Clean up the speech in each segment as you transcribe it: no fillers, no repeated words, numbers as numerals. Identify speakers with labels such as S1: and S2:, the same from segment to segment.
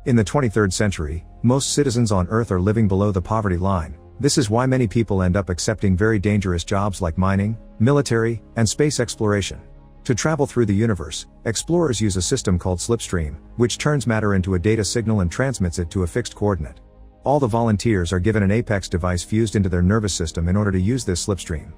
S1: In the 23rd century, most citizens on Earth are living below the poverty line. This is why many people end up accepting very dangerous jobs like mining, military, and space exploration. To travel through the universe, explorers use a system called slipstream, which turns matter into a data signal and transmits it to a fixed coordinate. All the volunteers are given an apex device fused into their nervous system in order to use this slipstream.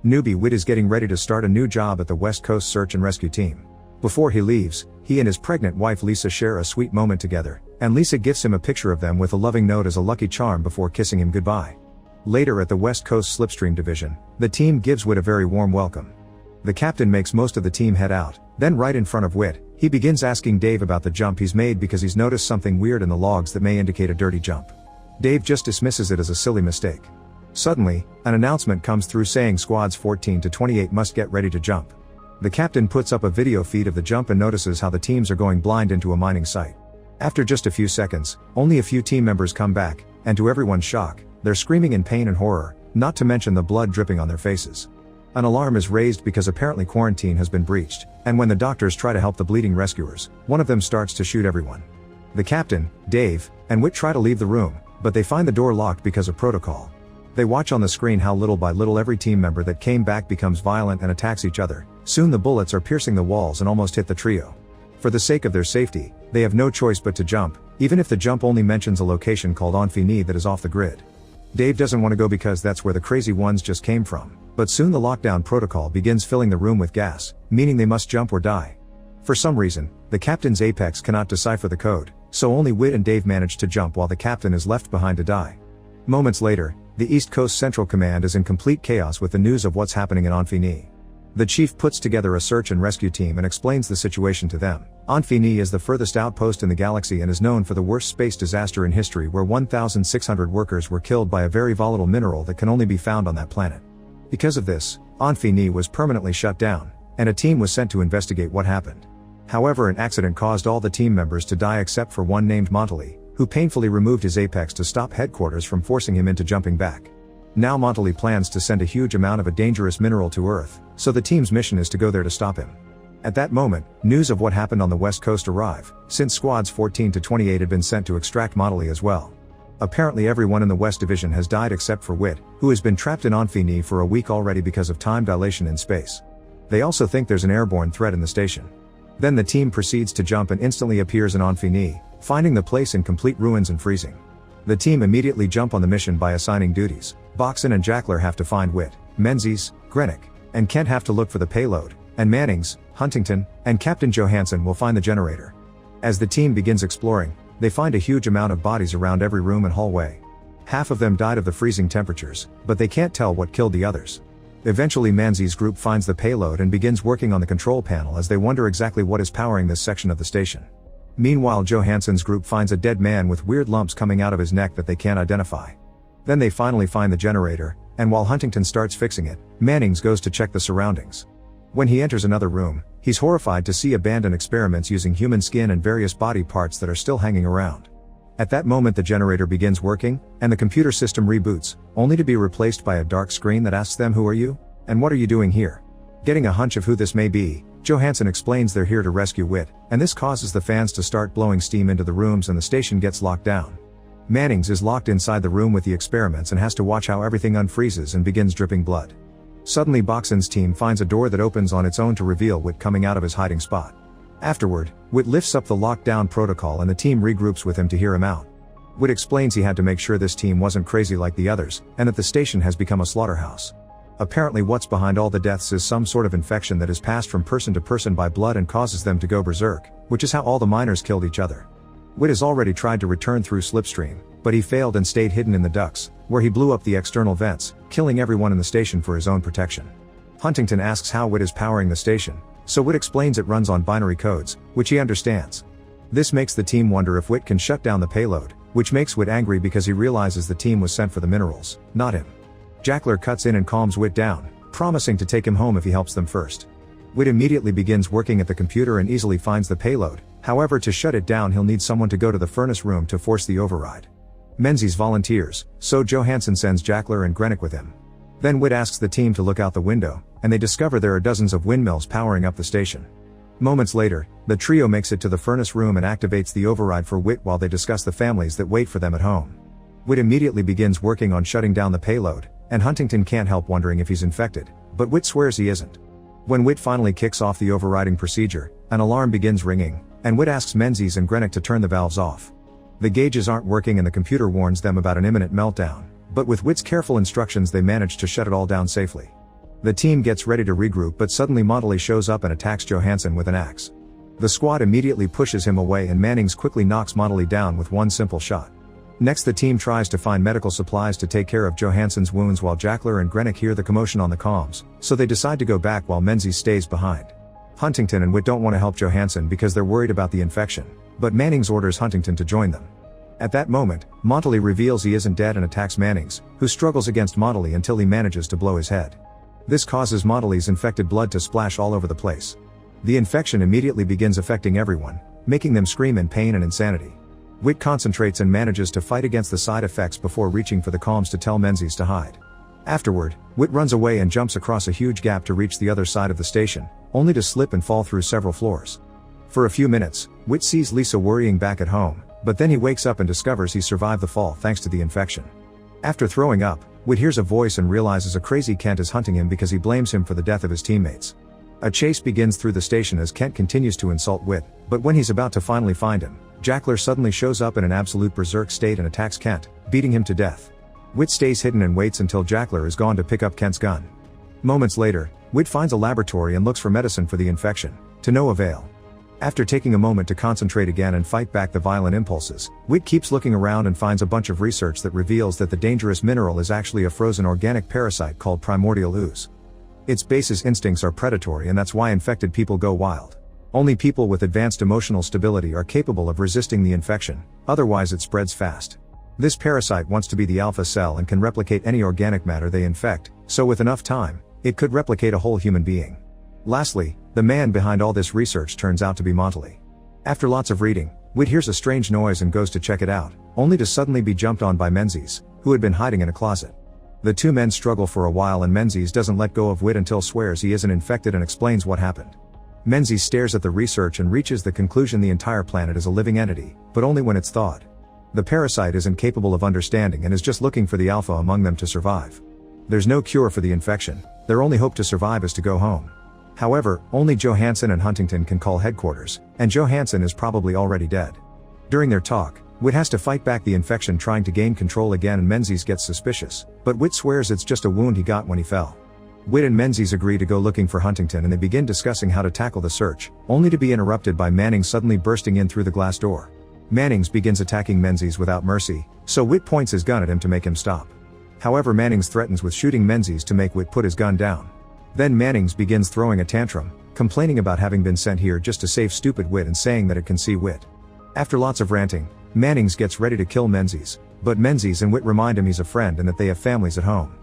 S1: Newbie Whit is getting ready to start a new job at the West Coast Search and Rescue Team. Before he leaves, he and his pregnant wife Lisa share a sweet moment together, and Lisa gifts him a picture of them with a loving note as a lucky charm before kissing him goodbye. Later at the West Coast Slipstream Division, the team gives Whit a very warm welcome. The captain makes most of the team head out, then right in front of Whit, he begins asking Dave about the jump he's made because he's noticed something weird in the logs that may indicate a dirty jump. Dave just dismisses it as a silly mistake. Suddenly, an announcement comes through saying squads 14 to 28 must get ready to jump. The captain puts up a video feed of the jump and notices how the teams are going blind into a mining site. After just a few seconds, only a few team members come back, and to everyone's shock, they're screaming in pain and horror, not to mention the blood dripping on their faces. An alarm is raised because apparently quarantine has been breached, and when the doctors try to help the bleeding rescuers, one of them starts to shoot everyone. The captain, Dave, and Whit try to leave the room, but they find the door locked because of protocol. They watch on the screen how little by little every team member that came back becomes violent and attacks each other. Soon the bullets are piercing the walls and almost hit the trio. For the sake of their safety, they have no choice but to jump, even if the jump only mentions a location called Infini that is off the grid. Dave doesn't want to go because that's where the crazy ones just came from, but soon the lockdown protocol begins filling the room with gas, meaning they must jump or die. For some reason, the captain's apex cannot decipher the code, so only Whit and Dave manage to jump while the captain is left behind to die. Moments later, the East Coast Central Command is in complete chaos with the news of what's happening in Infini. The chief puts together a search and rescue team and explains the situation to them. Infini is the furthest outpost in the galaxy and is known for the worst space disaster in history where 1,600 workers were killed by a very volatile mineral that can only be found on that planet. Because of this, Infini was permanently shut down, and a team was sent to investigate what happened. However, an accident caused all the team members to die except for one named Montali, who painfully removed his apex to stop headquarters from forcing him into jumping back. Now Montali plans to send a huge amount of a dangerous mineral to Earth, so the team's mission is to go there to stop him. At that moment, news of what happened on the West Coast arrive, since squads 14 to 28 had been sent to extract Montali as well. Apparently everyone in the West Division has died except for Whit, who has been trapped in Infini for a week already because of time dilation in space. They also think there's an airborne threat in the station. Then the team proceeds to jump and instantly appears in Infini, finding the place in complete ruins and freezing. The team immediately jump on the mission by assigning duties. Boxon and Jackler have to find Whit, Menzies, Grenick, and Kent have to look for the payload, and Mannings, Huntington, and Captain Johansson will find the generator. As the team begins exploring, they find a huge amount of bodies around every room and hallway. Half of them died of the freezing temperatures, but they can't tell what killed the others. Eventually Menzies' group finds the payload and begins working on the control panel as they wonder exactly what is powering this section of the station. Meanwhile, Johansson's group finds a dead man with weird lumps coming out of his neck that they can't identify. Then they finally find the generator, and while Huntington starts fixing it, Mannings goes to check the surroundings. When he enters another room, he's horrified to see abandoned experiments using human skin and various body parts that are still hanging around. At that moment the generator begins working, and the computer system reboots, only to be replaced by a dark screen that asks them, "Who are you? And what are you doing here?" Getting a hunch of who this may be, Johansson explains they're here to rescue Whit, and this causes the fans to start blowing steam into the rooms and the station gets locked down. Mannings is locked inside the room with the experiments and has to watch how everything unfreezes and begins dripping blood. Suddenly Boxon's team finds a door that opens on its own to reveal Whit coming out of his hiding spot. Afterward, Whit lifts up the lockdown protocol and the team regroups with him to hear him out. Whit explains he had to make sure this team wasn't crazy like the others, and that the station has become a slaughterhouse. Apparently what's behind all the deaths is some sort of infection that is passed from person to person by blood and causes them to go berserk, which is how all the miners killed each other. Whit has already tried to return through Slipstream, but he failed and stayed hidden in the ducts, where he blew up the external vents, killing everyone in the station for his own protection. Huntington asks how Whit is powering the station, so Whit explains it runs on binary codes, which he understands. This makes the team wonder if Whit can shut down the payload, which makes Whit angry because he realizes the team was sent for the minerals, not him. Jackler cuts in and calms Whit down, promising to take him home if he helps them first. Whit immediately begins working at the computer and easily finds the payload, however to shut it down he'll need someone to go to the furnace room to force the override. Menzies volunteers, so Johansson sends Jackler and Grenick with him. Then Whit asks the team to look out the window, and they discover there are dozens of windmills powering up the station. Moments later, the trio makes it to the furnace room and activates the override for Whit while they discuss the families that wait for them at home. Whit immediately begins working on shutting down the payload, and Huntington can't help wondering if he's infected, but Whit swears he isn't. When Whit finally kicks off the overriding procedure, an alarm begins ringing, and Whit asks Menzies and Grenick to turn the valves off. The gauges aren't working and the computer warns them about an imminent meltdown, but with Whit's careful instructions they manage to shut it all down safely. The team gets ready to regroup, but suddenly Montley shows up and attacks Johansson with an axe. The squad immediately pushes him away and Mannings quickly knocks Montley down with one simple shot. Next the team tries to find medical supplies to take care of Johansson's wounds while Jackler and Grenick hear the commotion on the comms, so they decide to go back while Menzies stays behind. Huntington and Whit don't want to help Johansson because they're worried about the infection, but Mannings orders Huntington to join them. At that moment, Montley reveals he isn't dead and attacks Mannings, who struggles against Montley until he manages to blow his head. This causes Montley's infected blood to splash all over the place. The infection immediately begins affecting everyone, making them scream in pain and insanity. Whit concentrates and manages to fight against the side effects before reaching for the comms to tell Menzies to hide. Afterward, Whit runs away and jumps across a huge gap to reach the other side of the station, only to slip and fall through several floors. For a few minutes, Whit sees Lisa worrying back at home, but then he wakes up and discovers he survived the fall thanks to the infection. After throwing up, Whit hears a voice and realizes a crazy Kent is hunting him because he blames him for the death of his teammates. A chase begins through the station as Kent continues to insult Whit, but when he's about to finally find him, Jackler suddenly shows up in an absolute berserk state and attacks Kent, beating him to death. Whit stays hidden and waits until Jackler is gone to pick up Kent's gun. Moments later, Whit finds a laboratory and looks for medicine for the infection, to no avail. After taking a moment to concentrate again and fight back the violent impulses, Whit keeps looking around and finds a bunch of research that reveals that the dangerous mineral is actually a frozen organic parasite called primordial ooze. Its basis instincts are predatory and that's why infected people go wild. Only people with advanced emotional stability are capable of resisting the infection, otherwise it spreads fast. This parasite wants to be the alpha cell and can replicate any organic matter they infect, so with enough time, it could replicate a whole human being. Lastly, the man behind all this research turns out to be Montley. After lots of reading, Whit hears a strange noise and goes to check it out, only to suddenly be jumped on by Menzies, who had been hiding in a closet. The two men struggle for a while and Menzies doesn't let go of Whit until swears he isn't infected and explains what happened. Menzies stares at the research and reaches the conclusion the entire planet is a living entity, but only when it's thawed. The parasite isn't capable of understanding and is just looking for the alpha among them to survive. There's no cure for the infection, their only hope to survive is to go home. However, only Johansson and Huntington can call headquarters, and Johansson is probably already dead. During their talk, Whit has to fight back the infection trying to gain control again and Menzies gets suspicious, but Whit swears it's just a wound he got when he fell. Whit and Menzies agree to go looking for Huntington and they begin discussing how to tackle the search, only to be interrupted by Mannings suddenly bursting in through the glass door. Mannings begins attacking Menzies without mercy, so Whit points his gun at him to make him stop. However, Mannings threatens with shooting Menzies to make Whit put his gun down. Then Mannings begins throwing a tantrum, complaining about having been sent here just to save stupid Whit and saying that it can see Whit. After lots of ranting, Mannings gets ready to kill Menzies, but Menzies and Whit remind him he's a friend and that they have families at home.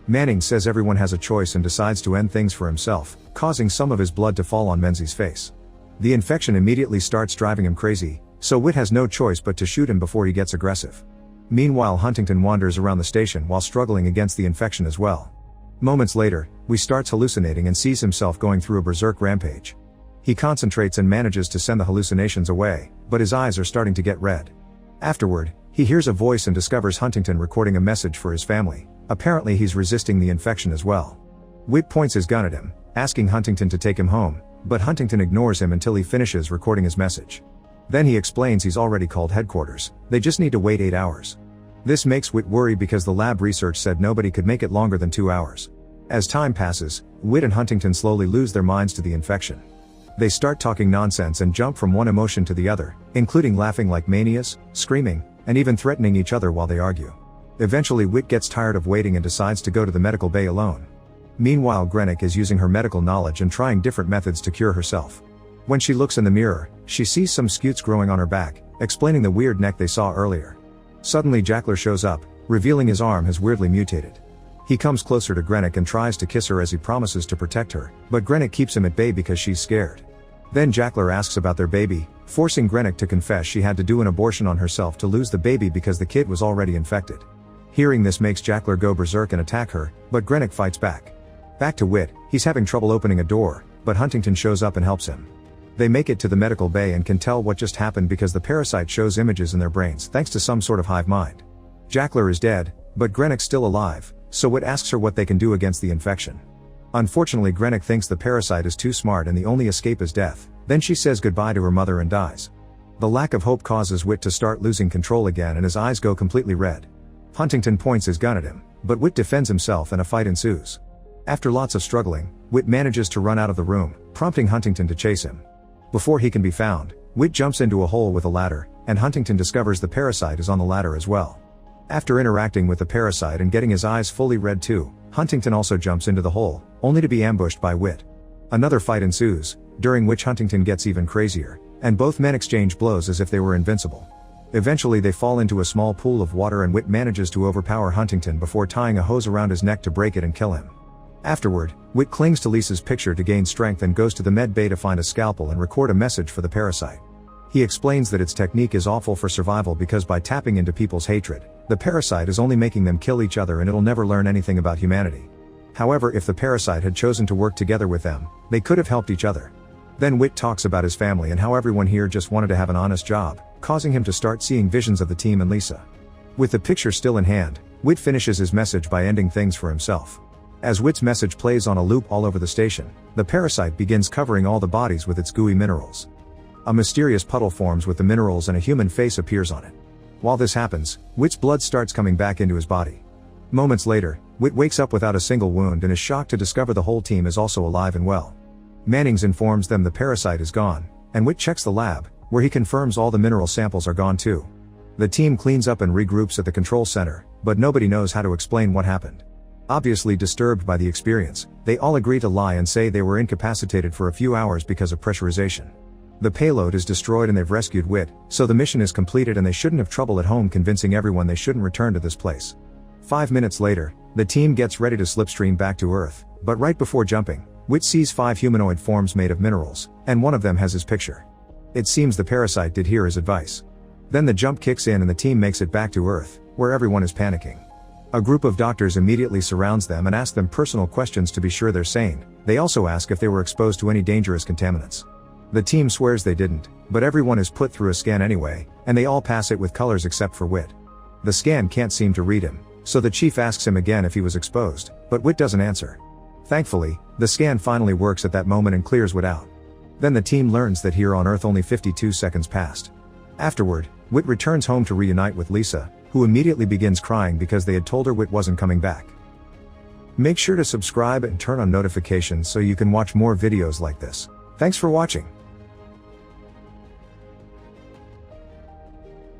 S1: Mannings says everyone has a choice and decides to end things for himself, causing some of his blood to fall on Menzies' face. The infection immediately starts driving him crazy, so Whit has no choice but to shoot him before he gets aggressive. Meanwhile, Huntington wanders around the station while struggling against the infection as well. Moments later, he starts hallucinating and sees himself going through a berserk rampage. He concentrates and manages to send the hallucinations away, but his eyes are starting to get red. Afterward, he hears a voice and discovers Huntington recording a message for his family. Apparently he's resisting the infection as well. Whit points his gun at him, asking Huntington to take him home, but Huntington ignores him until he finishes recording his message. Then he explains he's already called headquarters, they just need to wait 8 hours. This makes Whit worry because the lab research said nobody could make it longer than 2 hours. As time passes, Whit and Huntington slowly lose their minds to the infection. They start talking nonsense and jump from one emotion to the other, including laughing like manias, screaming, and even threatening each other while they argue. Eventually Whit gets tired of waiting and decides to go to the medical bay alone. Meanwhile, Grenick is using her medical knowledge and trying different methods to cure herself. When she looks in the mirror, she sees some scutes growing on her back, explaining the weird neck they saw earlier. Suddenly Jackler shows up, revealing his arm has weirdly mutated. He comes closer to Grenick and tries to kiss her as he promises to protect her, but Grenick keeps him at bay because she's scared. Then Jackler asks about their baby, forcing Grenick to confess she had to do an abortion on herself to lose the baby because the kid was already infected. Hearing this makes Jackler go berserk and attack her, but Grenick fights back. Back to Whit, he's having trouble opening a door, but Huntington shows up and helps him. They make it to the medical bay and can tell what just happened because the parasite shows images in their brains thanks to some sort of hive mind. Jackler is dead, but Greenock's still alive, so Whit asks her what they can do against the infection. Unfortunately, Greenock thinks the parasite is too smart and the only escape is death. Then she says goodbye to her mother and dies. The lack of hope causes Whit to start losing control again and his eyes go completely red. Huntington points his gun at him, but Whit defends himself and a fight ensues. After lots of struggling, Whit manages to run out of the room, prompting Huntington to chase him. Before he can be found, Whit jumps into a hole with a ladder, and Huntington discovers the parasite is on the ladder as well. After interacting with the parasite and getting his eyes fully red too, Huntington also jumps into the hole, only to be ambushed by Whit. Another fight ensues, during which Huntington gets even crazier, and both men exchange blows as if they were invincible. Eventually they fall into a small pool of water and Whit manages to overpower Huntington before tying a hose around his neck to break it and kill him. Afterward, Whit clings to Lisa's picture to gain strength and goes to the med bay to find a scalpel and record a message for the parasite. He explains that its technique is awful for survival because by tapping into people's hatred, the parasite is only making them kill each other and it'll never learn anything about humanity. However, if the parasite had chosen to work together with them, they could have helped each other. Then Whit talks about his family and how everyone here just wanted to have an honest job, causing him to start seeing visions of the team and Lisa. With the picture still in hand, Whit finishes his message by ending things for himself. As Whit's message plays on a loop all over the station, the parasite begins covering all the bodies with its gooey minerals. A mysterious puddle forms with the minerals and a human face appears on it. While this happens, Whit's blood starts coming back into his body. Moments later, Whit wakes up without a single wound and is shocked to discover the whole team is also alive and well. Mannings informs them the parasite is gone, and Whit checks the lab, where he confirms all the mineral samples are gone too. The team cleans up and regroups at the control center, but nobody knows how to explain what happened. Obviously disturbed by the experience, they all agree to lie and say they were incapacitated for a few hours because of pressurization. The payload is destroyed and they've rescued Whit, so the mission is completed and they shouldn't have trouble at home convincing everyone they shouldn't return to this place. 5 minutes later, the team gets ready to slipstream back to Earth, but right before jumping, Whit sees 5 humanoid forms made of minerals, and one of them has his picture. It seems the parasite did hear his advice. Then the jump kicks in and the team makes it back to Earth, where everyone is panicking. A group of doctors immediately surrounds them and asks them personal questions to be sure they're sane. They also ask if they were exposed to any dangerous contaminants. The team swears they didn't, but everyone is put through a scan anyway, and they all pass it with colors except for Whit. The scan can't seem to read him, so the chief asks him again if he was exposed, but Whit doesn't answer. Thankfully, the scan finally works at that moment and clears Whit out. Then the team learns that here on Earth only 52 seconds passed. Afterward, Whit returns home to reunite with Lisa, who immediately begins crying because they had told her Whit wasn't coming back. Make sure to subscribe and turn on notifications so you can watch more videos like this. Thanks for watching.